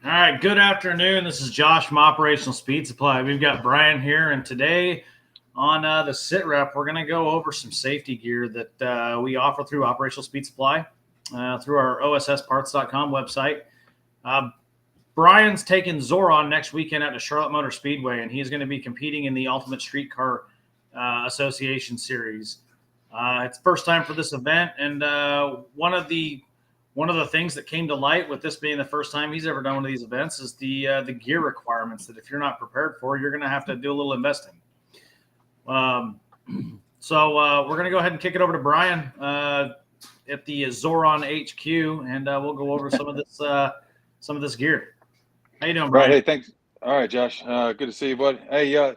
All right, good afternoon. This is Josh from Operational Speed Supply. We've got Brian here, and today on the SITREP, we're going to go over some safety gear that we offer through Operational Speed Supply through our OSSparts.com website. Brian's taking Zoran next weekend at the Charlotte Motor Speedway, and he's going to be competing in the Ultimate Streetcar Association Series. It's first time for this event, and one of the things that came to light with this being the first time he's ever done one of these events is the gear requirements that if you're not prepared for, you're going to have to do a little investing. So we're going to go ahead and kick it over to Brian at the Zoran HQ, and we'll go over some of this gear. How you doing, Brian? Right. Hey, thanks. All right, Josh. Good to see you, bud. Hey, yeah,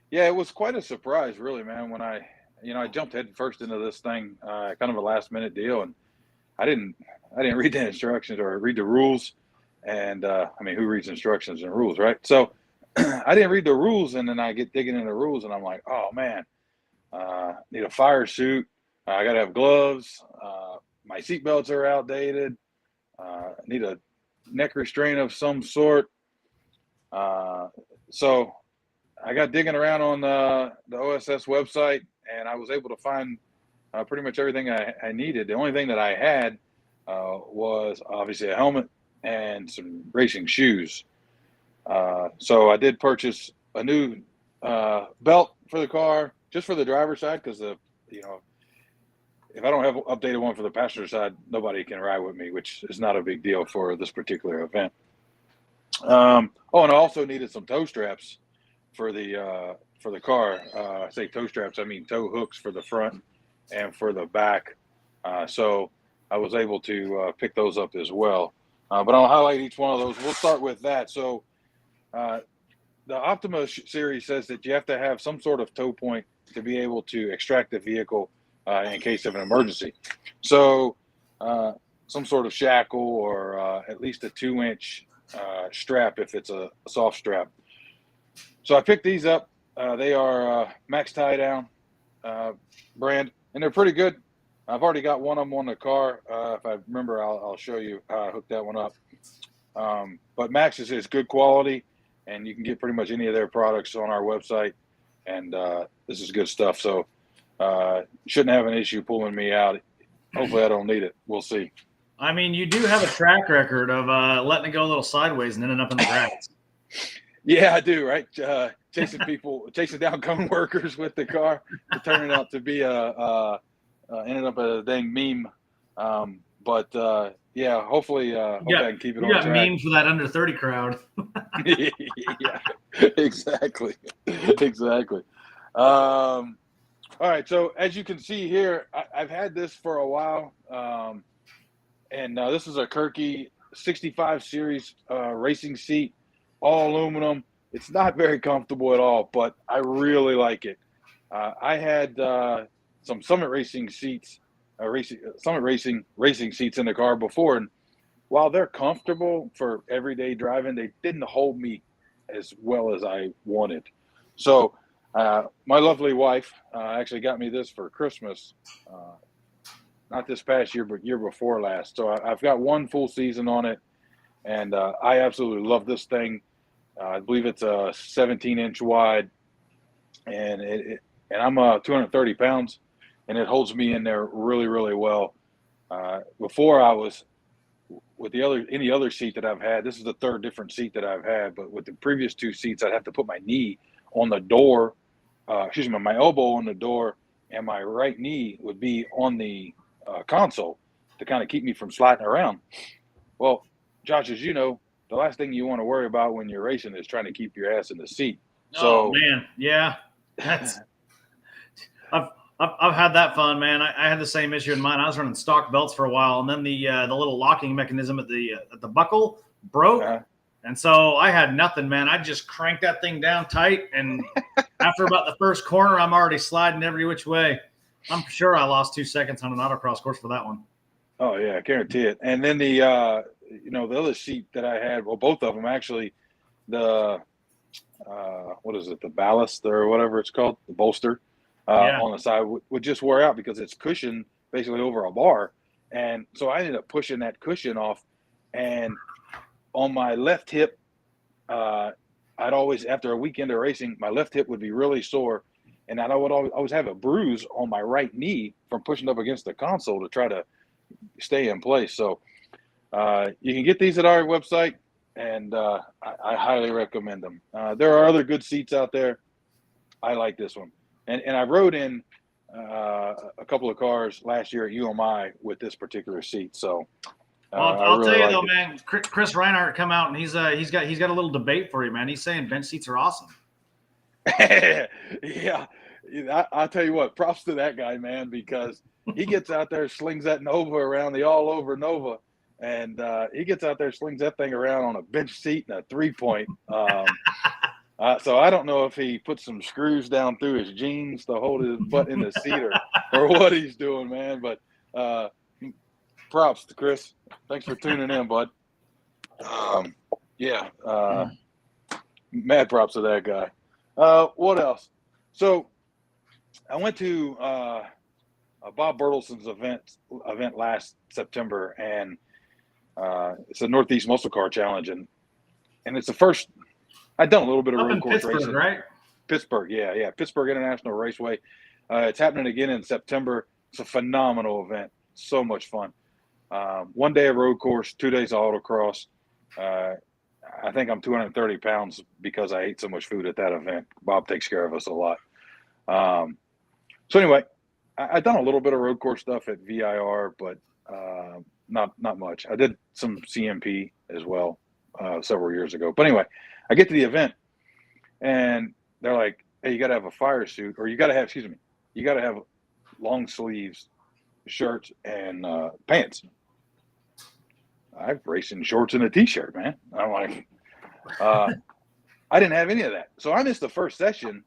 it was quite a surprise, really, man. When I jumped head first into this thing, kind of a last minute deal, and I didn't read the instructions or read the rules. And who reads instructions and rules, right? So I didn't read the rules, and then I get digging into the rules, and I'm like, oh man, need a fire suit. I got to have gloves. My seat belts are outdated. Need a neck restraint of some sort. So I got digging around on the OSS website, and I was able to find pretty much everything I needed. The only thing that I had was obviously a helmet and some racing shoes. So I did purchase a new belt for the car, just for the driver's side, because if I don't have an updated one for the passenger side, nobody can ride with me, which is not a big deal for this particular event. And I also needed some toe straps for the car. I say toe straps, I mean toe hooks for the front and for the back. So I was able to pick those up as well. But I'll highlight each one of those. We'll start with that. So the Optima series says that you have to have some sort of tow point to be able to extract the vehicle in case of an emergency. So some sort of shackle or at least a 2-inch strap if it's a soft strap. So I picked these up. They are Max Tie Down brand, and they're pretty good. I've already got one of them on the car. If I remember, I'll show you how I hooked that one up. But Max is good quality, and you can get pretty much any of their products on our website. And this is good stuff. So shouldn't have an issue pulling me out. Hopefully I don't need it. We'll see. I mean, you do have a track record of letting it go a little sideways and ending up in the grass. Yeah, I do, right? Chasing down cone workers with the car, turning out to be ended up a dang meme. Yeah, hopefully I can keep it on track. You got memes for that under 30 crowd. Yeah, exactly. All right, so as you can see here, I've had this for a while, and this is a Kirky 65 series racing seat, all aluminum. It's not very comfortable at all, but I really like it. I had some Summit Racing seats, Summit racing seats in the car before, and while they're comfortable for everyday driving, they didn't hold me as well as I wanted. So my lovely wife actually got me this for Christmas, not this past year, but year before last. So I've got one full season on it, and I absolutely love this thing. I believe it's a 17-inch wide, and I'm 230 pounds, and it holds me in there really, really well. Before I was with any other seat that I've had, this is the third different seat that I've had, but with the previous two seats, I'd have to put my knee on the door, my elbow on the door, and my right knee would be on the console to kind of keep me from sliding around. Well, Josh, as you know, the last thing you want to worry about when you're racing is trying to keep your ass in the seat. Oh man, yeah, that's I've had that fun, man. I had the same issue in mine. I was running stock belts for a while, and then the little locking mechanism at the buckle broke, and so I had nothing, man. I just cranked that thing down tight, and after about the first corner, I'm already sliding every which way. I'm sure I lost 2 seconds on an autocross course for that one. Oh yeah, I guarantee it. And then the other seat that I had, well, both of them actually, the what is it, the ballast or whatever it's called, the bolster on the side would just wear out because it's cushioned basically over a bar. And so I ended up pushing that cushion off, and on my left hip, I'd always, after a weekend of racing, my left hip would be really sore, and I would always have a bruise on my right knee from pushing up against the console to try to stay in place. So you can get these at our website, and I highly recommend them. There are other good seats out there. I like this one, and I rode in a couple of cars last year at UMI with this particular seat. So I'll really tell you like though, it. man. Chris Reinhardt come out and he's got a little debate for you, man. He's saying bench seats are awesome. Yeah, I'll tell you what. Props to that guy, man, because he gets out there, slings that Nova around, the all over Nova, and he gets out there, slings that thing around on a bench seat and a 3-point. So I don't know if he puts some screws down through his jeans to hold his butt in the seat or what he's doing, man. But props to Chris. Thanks for tuning in, bud. Mad props to that guy. What else? So I went to Bob Bertelson's event last September, and it's a Northeast Muscle Car Challenge, and it's the first. I'd done a little bit of road course racing. Right? Pittsburgh, yeah, Pittsburgh International Raceway. It's happening again in September. It's a phenomenal event. So much fun. 1 day of road course, 2 days of autocross. I think I'm 230 pounds because I ate so much food at that event. Bob takes care of us a lot. So anyway, I've done a little bit of road course stuff at VIR, but not much. I did some CMP as well several years ago. But anyway, I get to the event, and they're like, "Hey, you got to have a fire suit, or you got to have long sleeves shirts and pants." I've raced in shorts and a t-shirt, man. I'm like, I didn't have any of that. So I missed the first session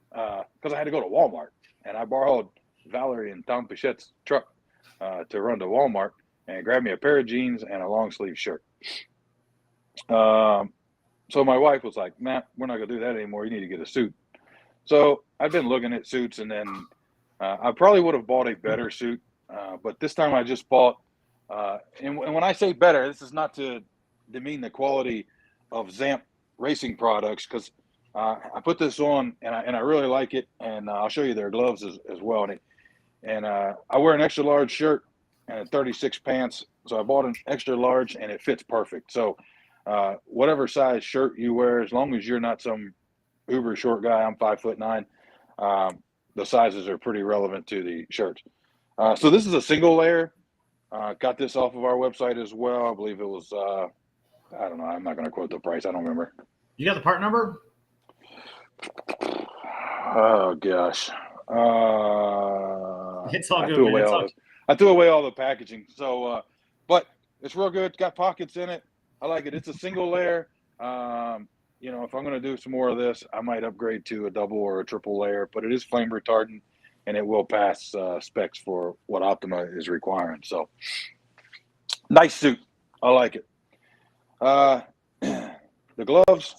because I had to go to Walmart, and I borrowed Valerie and Tom Pichette's truck to run to Walmart and grab me a pair of jeans and a long sleeve shirt. So my wife was like, "Matt, we're not gonna do that anymore. You need to get a suit." So I've been looking at suits, and then I probably would have bought a better suit, but this time I just bought. And when I say better, this is not to demean the quality of ZAMP racing products, because I put this on and I really like it, and I'll show you their gloves as well. And I wear an extra large shirt and a 36 pants, so I bought an extra large, and it fits perfect. So whatever size shirt you wear, as long as you're not some uber short guy, I'm 5'9", the sizes are pretty relevant to the shirts. So this is a single layer. Got this off of our website as well. I believe it was, I don't know. I'm not going to quote the price. I don't remember. You got the part number? Oh, gosh. It's all good. I threw away all the packaging. So, but it's real good. It's got pockets in it. I like it. It's a single layer. If I'm going to do some more of this, I might upgrade to a double or a triple layer, but it is flame retardant, and it will pass specs for what Optima is requiring. So, nice suit. I like it. The gloves,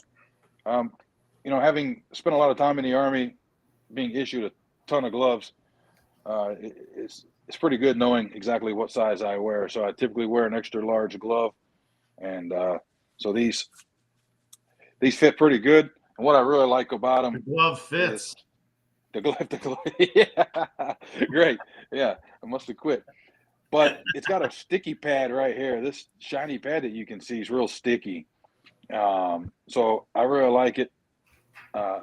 having spent a lot of time in the Army, being issued a ton of gloves, it's pretty good knowing exactly what size I wear. So I typically wear an extra large glove, and so these fit pretty good. And what I really like about them, the glove fits. The glove, yeah, great, yeah. I must have quit, but it's got a sticky pad right here. This shiny pad that you can see is real sticky. So I really like it.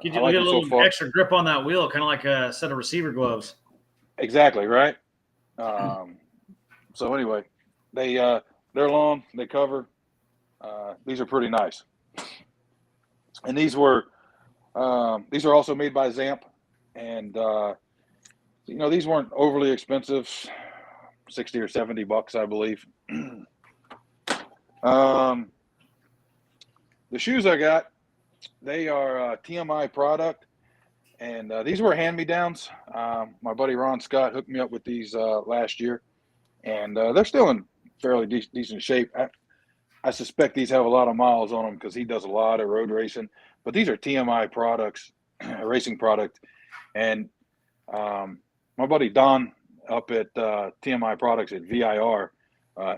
You get a little extra grip on that wheel, kind of like a set of receiver gloves. Exactly right. So anyway, they're long, they cover. These are pretty nice, and these are also made by ZAMP. And, these weren't overly expensive, $60 or $70, I believe. The shoes I got, they are TMI product, and these were hand-me-downs. My buddy Ron Scott hooked me up with these last year, and they're still in fairly decent shape. I suspect these have a lot of miles on them because he does a lot of road racing, but these are TMI products, a racing product. And my buddy Don up at TMI Products at VIR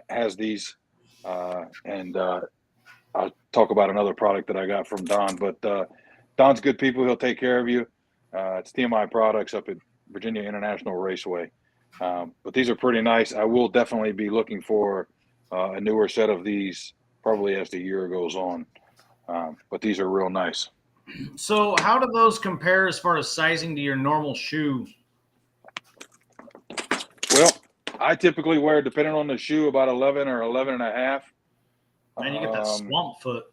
has these, and I I'll talk about another product that I got from Don, but Don's good people. He'll take care of you. It's TMI Products up at Virginia International Raceway. But these are pretty nice. I will definitely be looking for a newer set of these probably as the year goes on. But these are real nice. So how do those compare as far as sizing to your normal shoe? Well, I typically wear, depending on the shoe, about 11 or 11 and a half. Man, you get that swamp foot.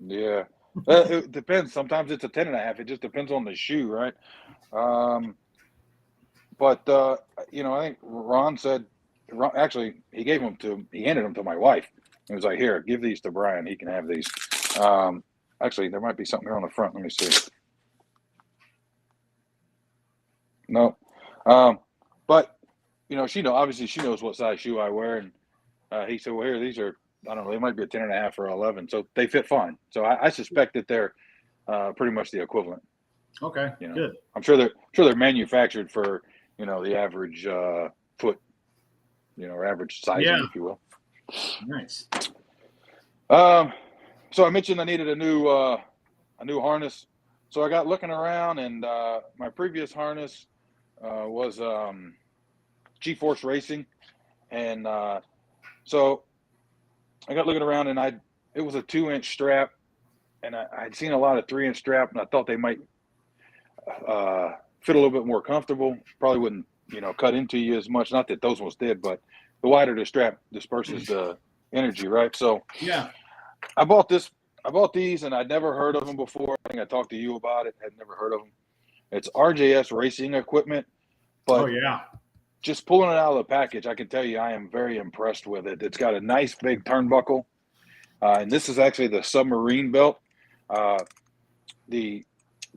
Yeah. It depends. Sometimes it's a 10 and a half. It just depends on the shoe, right? But I think Ron said, actually, he handed them to my wife. He was like, here, give these to Brian. He can have these. Actually, there might be something here on the front. Let me see. No. But, obviously she knows what size shoe I wear. And he said, well, here, these are, I don't know, they might be a 10 and a half or 11. So they fit fine. So I suspect that they're pretty much the equivalent. Okay, good. I'm sure they're manufactured for, the average foot, or average sizing, if you will. Nice. So I mentioned I needed a new harness. So I got looking around, and my previous harness was G-Force Racing, and so I got looking around, and it was a 2-inch strap, and I'd seen a lot of 3-inch strap, and I thought they might fit a little bit more comfortable. Probably wouldn't, cut into you as much. Not that those ones did, but the wider the strap disperses the energy, right? So yeah, I bought these, and I'd never heard of them before. I think I talked to you about it. I'd never heard of them. It's RJS Racing Equipment, but just pulling it out of the package, I can tell you I am very impressed with it. It's got a nice big turnbuckle, and this is actually the submarine belt. The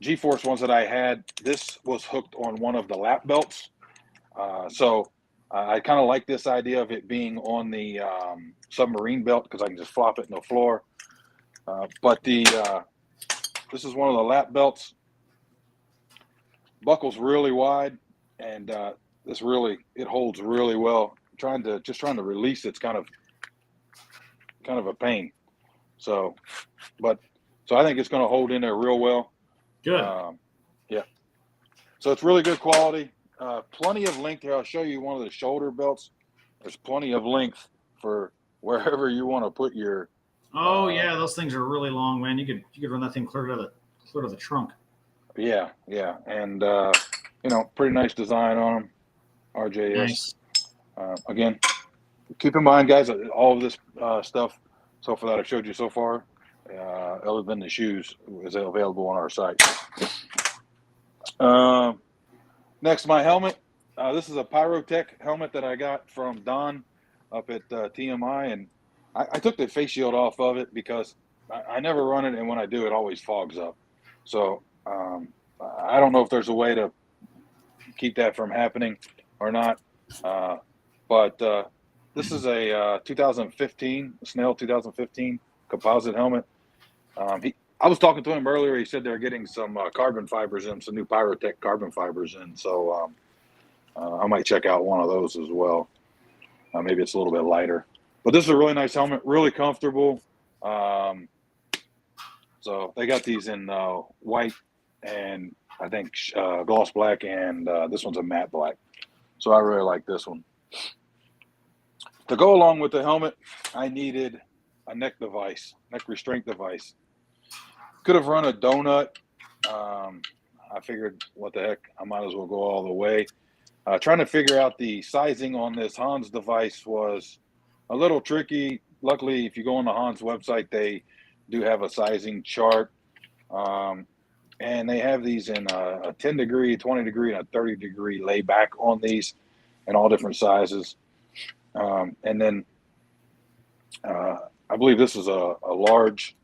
G-Force ones that I had, this was hooked on one of the lap belts. So I kind of like this idea of it being on the submarine belt because I can just flop it in the floor. But this is one of the lap belts. Buckle's really wide, and it holds really well. Trying to release it's kind of a pain. So I think it's going to hold in there real well. Good. Yeah. So it's really good quality. Plenty of length here. I'll show you one of the shoulder belts. There's plenty of length for wherever you want to put your. Oh yeah, those things are really long, man. You could run that thing clear to the trunk. Yeah, and pretty nice design on them. RJS. Nice. Again, keep in mind, guys, all of this stuff so far that I've showed you so far, other than the shoes, is available on our site. Next, my helmet. This is a Pyrotech helmet that I got from Don up at TMI, and I took the face shield off of it because I never run it, and when I do, it always fogs up. So I don't know if there's a way to keep that from happening or not. But this is a 2015 Snell 2015 composite helmet. I was talking to him earlier. He said they're getting some carbon fibers in, some new Pyrotech carbon fibers in. So I might check out one of those as well. Maybe it's a little bit lighter. But this is a really nice helmet, really comfortable. So they got these in white and I think gloss black, and this one's a matte black. So I really like this one. To go along with the helmet, I needed a neck restraint device. Could have run a donut. I figured, what the heck, I might as well go all the way. Trying to figure out the sizing on this Hans device was a little tricky. Luckily, if you go on the Hans website, they do have a sizing chart. And they have these in a 10 degree, 20 degree, and a 30 degree layback on these in all different sizes. And then I believe this is a large.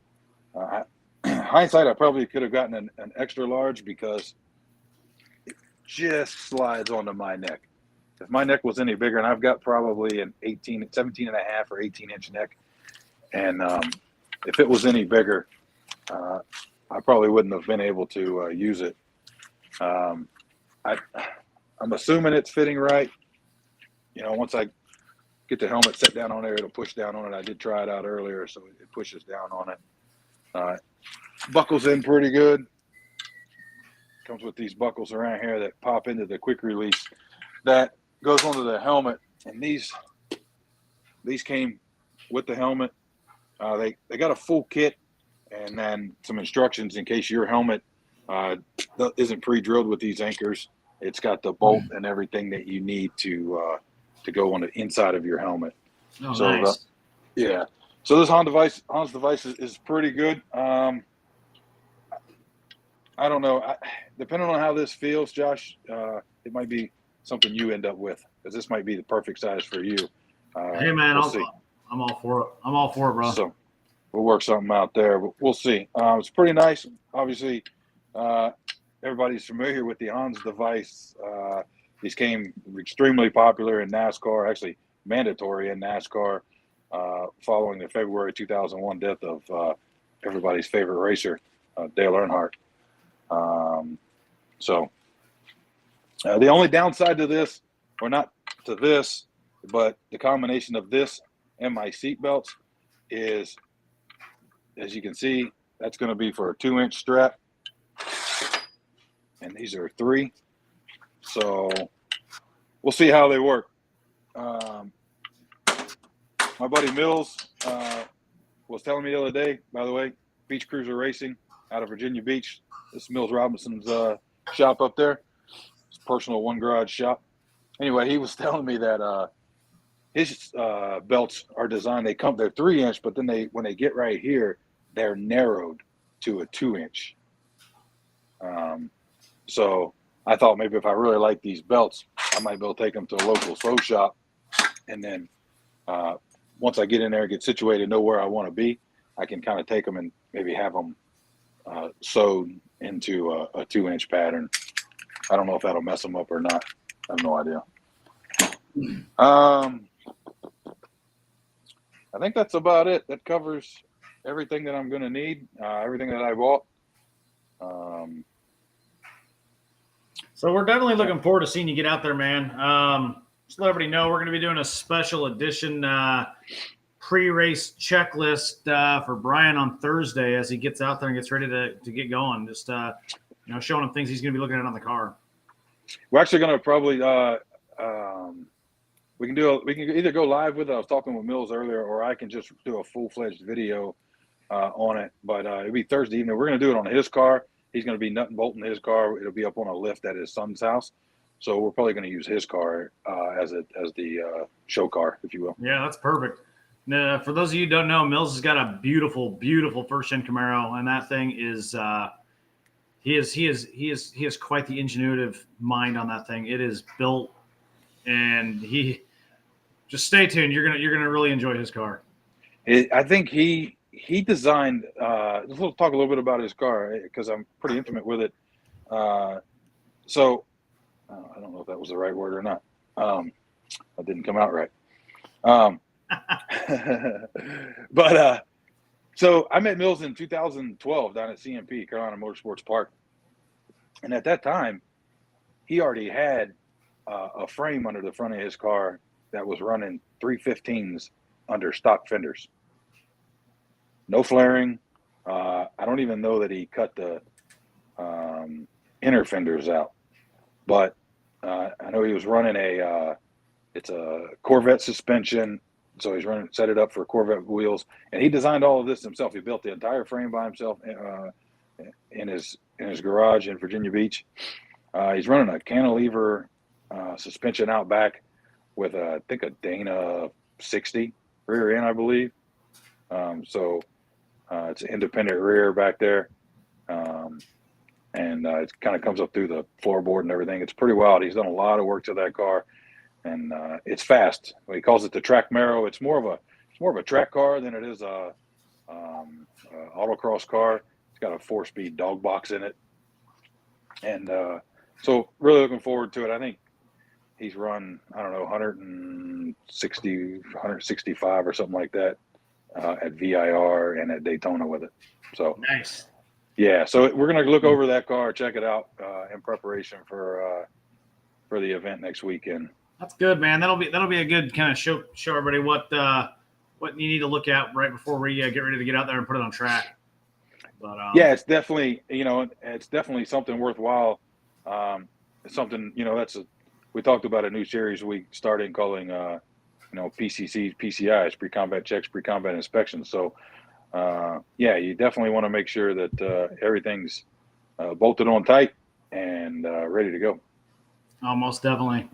Hindsight, I probably could have gotten an extra large because it just slides onto my neck. If my neck was any bigger, and I've got probably an 17 and a half or 18-inch neck, and if it was any bigger, I probably wouldn't have been able to use it. I'm assuming it's fitting right. Once I get the helmet set down on there, it'll push down on it. I did try it out earlier, so it pushes down on it. Buckles in pretty good. Comes with these buckles around here that pop into the quick release that goes onto the helmet, and these came with the helmet. They got a full kit and then some instructions in case your helmet isn't pre-drilled with these anchors. It's got the bolt and everything that you need to go on the inside of your helmet. Oh, so nice. Yeah. So this Hans device is pretty good. I don't know. Depending on how this feels, Josh, it might be something you end up with, because this might be the perfect size for you. Hey, man, I'm all for it. I'm all for it, bro. So we'll work something out there, but we'll see. It's pretty nice. Obviously, everybody's familiar with the Hans device. These came extremely popular in NASCAR, actually mandatory in NASCAR, following the February 2001 death of everybody's favorite racer, Dale Earnhardt. So the only downside to this, or not to this, but the combination of this and my seat belts is, as you can see, that's going to be for a 2-inch strap, and these are 3. So we'll see how they work. My buddy Mills was telling me the other day, by the way, Beach Cruiser Racing out of Virginia Beach. This is Mills Robinson's shop up there. His personal one garage shop. Anyway, he was telling me that his belts are designed, they're 3-inch, but then when they get right here, they're narrowed to a 2-inch. So I thought maybe if I really like these belts, I might be able to take them to a local sew shop, and then once I get in there and get situated, know where I want to be, I can kind of take them and maybe have them sewed into a 2-inch pattern. I don't know if that'll mess them up or not. I have no idea. I think that's about it. That covers everything that I'm going to need, everything that I bought. So we're definitely looking forward to seeing you get out there, man. Just let everybody know we're going to be doing a special edition pre-race checklist for Brian on Thursday as he gets out there and gets ready to get going. Just showing him things he's going to be looking at on the car. We're actually going to probably we can either go live with it. I was talking with Mills earlier, or I can just do a full-fledged video on it. But it'll be Thursday evening. We're going to do it on his car. He's going to be nut and bolting his car. It'll be up on a lift at his son's house. So we're probably going to use his car as the show car, if you will. Yeah, that's perfect. Now, for those of you who don't know, Mills has got a beautiful, beautiful first-gen Camaro, and that thing is he has quite the ingenuitive mind on that thing. It is built, and he just stay tuned. You're gonna really enjoy his car. I think he designed. Let's talk a little bit about his car because I'm pretty intimate with it. So I don't know if that was the right word or not. That didn't come out right. But so I met Mills in 2012 down at CMP, Carolina Motorsports Park, and at that time, he already had a frame under the front of his car that was running 315s under stock fenders. No flaring. I don't even know that he cut the inner fenders out, but I know he was running it's a Corvette suspension. So he's set it up for Corvette wheels, and he designed all of this himself. He built the entire frame by himself in his garage in Virginia Beach. He's running a cantilever suspension out back with I think a Dana 60 rear end, I believe. So it's an independent rear back there, and it kind of comes up through the floorboard and everything. It's pretty wild. He's done a lot of work to that car. And it's fast. He calls it the Track Marrow. It's more of a track car than it is a autocross car. It's got a 4-speed dog box in it, and so really looking forward to it. I think he's run 160, 165 or something like that at VIR and at Daytona with it. So Nice. Yeah, so we're gonna look over that car, check it out in preparation for the event next weekend. That's good, man. That'll be a good kind of show everybody what you need to look at right before we get ready to get out there and put it on track. But yeah, it's definitely it's definitely something worthwhile. It's something we talked about a new series we started calling PCCs, PCIs, pre-combat checks, pre-combat inspections. So yeah, you definitely want to make sure that everything's bolted on tight and ready to go. Most definitely.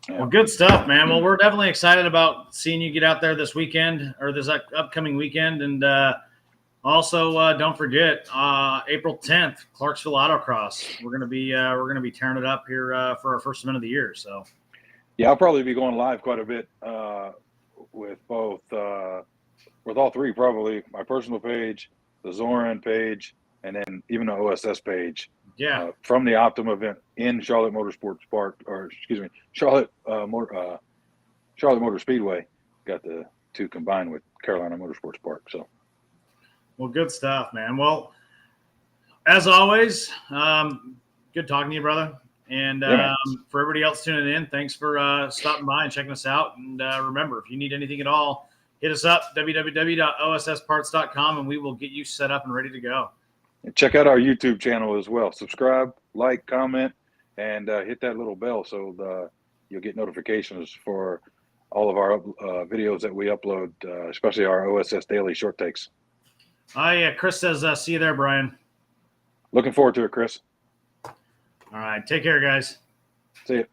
Yeah. Well, good stuff, man. Well, we're definitely excited about seeing you get out there this weekend or this upcoming weekend. And also, don't forget, April 10th, Clarksville Autocross. We're gonna be tearing it up here for our first event of the year. So, yeah, I'll probably be going live quite a bit with both, with all three, probably my personal page, the Zoran page, and then even the OSS page. Yeah. From the Optima event in Charlotte Motorsports Park, or excuse me, Charlotte Motor Speedway. Got the two combined with Carolina Motorsports Park. So, well, good stuff, man. Well, as always, good talking to you, brother. And for everybody else tuning in, thanks for stopping by and checking us out. And remember, if you need anything at all, hit us up, www.ossparts.com, and we will get you set up and ready to go. And check out our YouTube channel as well. Subscribe, like, comment, and hit that little bell so you'll get notifications for all of our videos that we upload, especially our OSS Daily Short Takes. Oh, yeah. Chris says, see you there, Brian. Looking forward to it, Chris. All right. Take care, guys. See you.